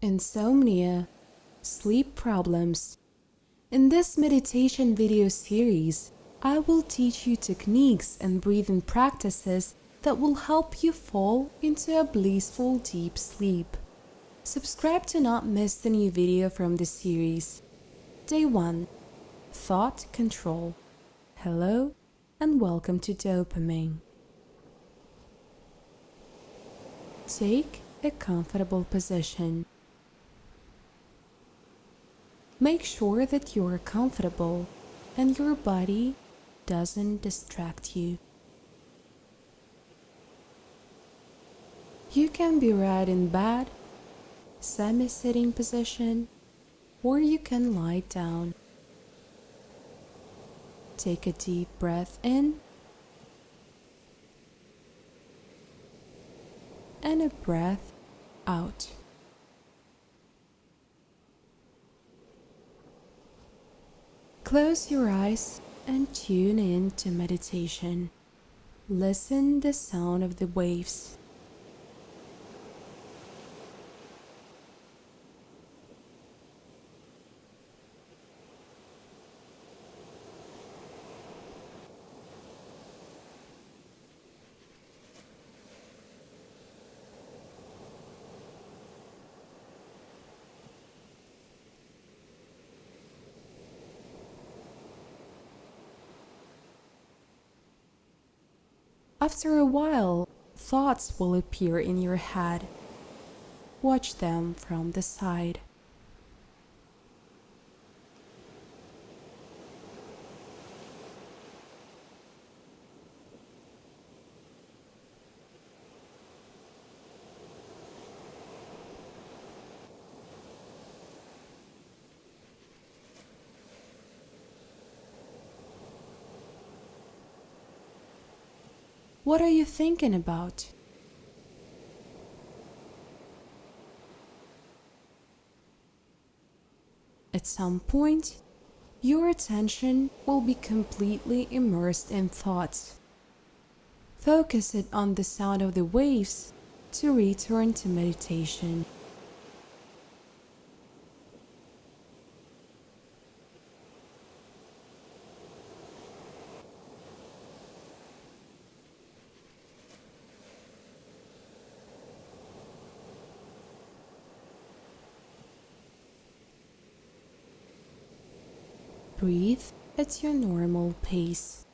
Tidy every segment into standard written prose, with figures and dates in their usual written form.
Insomnia, sleep problems. In this meditation video series, I will teach you techniques and breathing practices that will help you fall into a blissful deep sleep. Subscribe to not miss the new video from this series. Day 1. Thought Control. Hello and welcome to Dopamine. Take a comfortable position. Make sure that you are comfortable and your body doesn't distract you. You can be right in bed, semi-sitting position, or you can lie down. Take a deep breath in and a breath out. Close your eyes and tune in to meditation. Listen the sound of the waves. After a while, thoughts will appear in your head. Watch them from the side. What are you thinking about? At some point, your attention will be completely immersed in thoughts. Focus it on the sound of the waves to return to meditation. Breathe at your normal pace.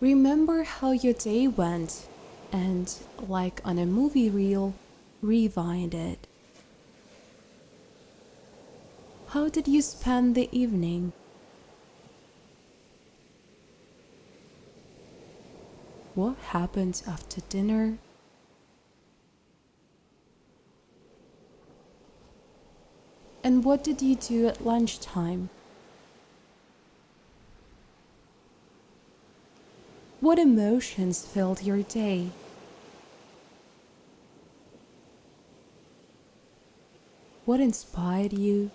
Remember how your day went and, like on a movie reel, rewind it. How did you spend the evening? What happened after dinner? And what did you do at lunchtime? What emotions filled your day? What inspired you?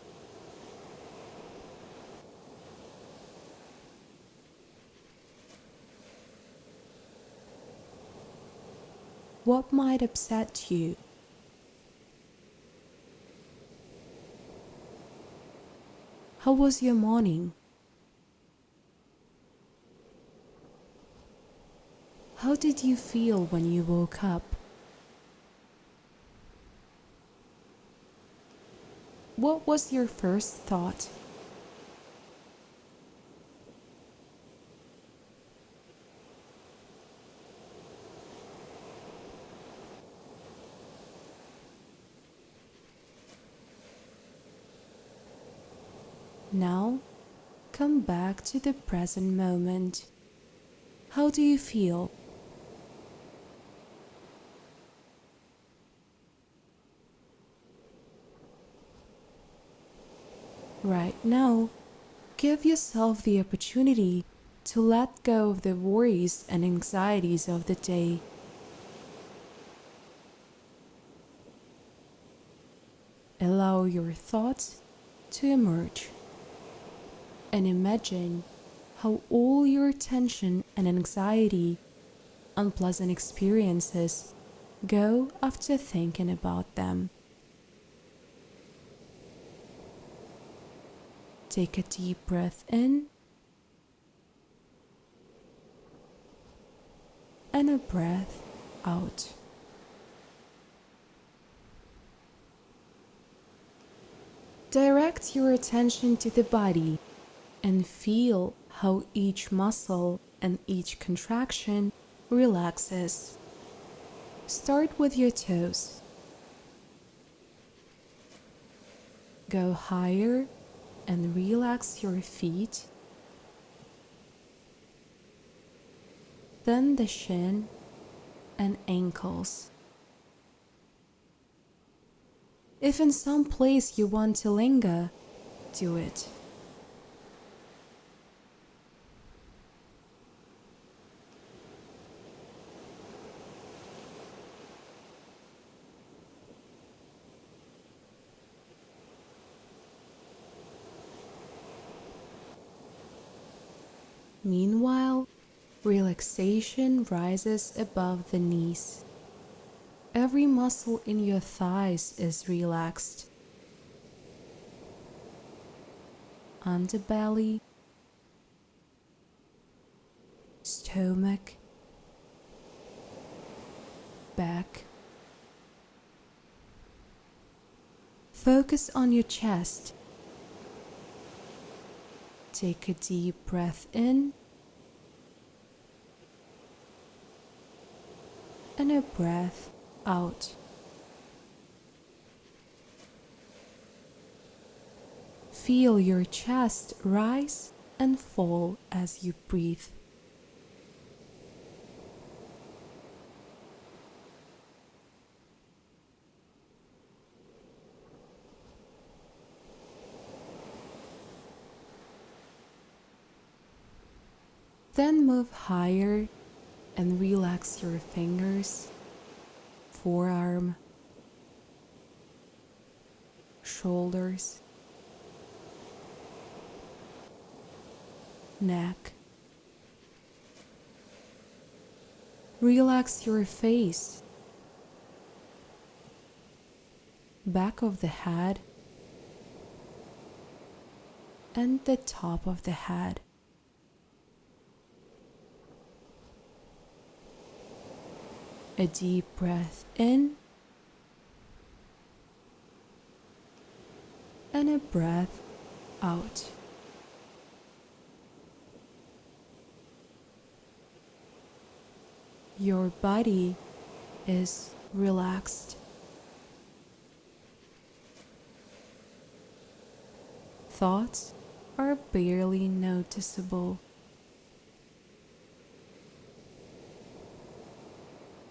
What might upset you? How was your morning? How did you feel when you woke up? What was your first thought? Now, come back to the present moment. How do you feel? Right now, give yourself the opportunity to let go of the worries and anxieties of the day. Allow your thoughts to emerge and imagine how all your tension and anxiety, unpleasant experiences go after thinking about them. Take a deep breath in and a breath out. Direct your attention to the body and feel how each muscle and each contraction relaxes. Start with your toes. Go higher and relax your feet. Then the shin and ankles. If in some place you want to linger, do it. Meanwhile, relaxation rises above the knees. Every muscle in your thighs is relaxed. Underbelly, stomach, back. Focus on your chest. Take a deep breath in and a breath out. Feel your chest rise and fall as you breathe. Then move higher and relax your fingers, forearm, shoulders, neck. Relax your face, back of the head, and the top of the head. A deep breath in and a breath out. Your body is relaxed. Thoughts are barely noticeable.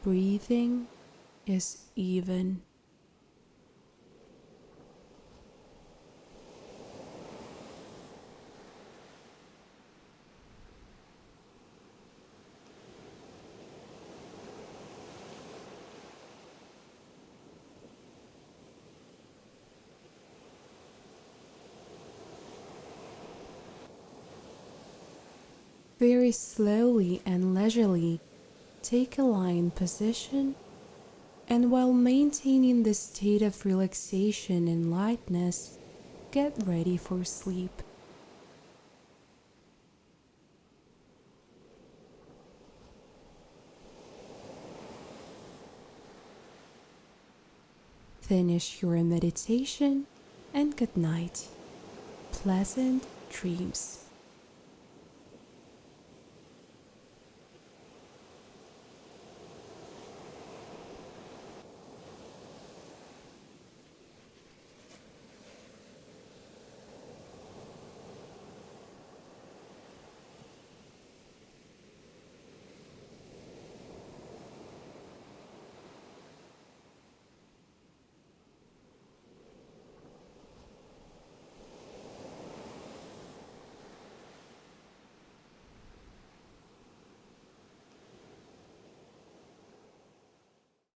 Breathing is even. Very slowly and leisurely, take a lying position, and while maintaining the state of relaxation and lightness, get ready for sleep. Finish your meditation and good night. Pleasant dreams.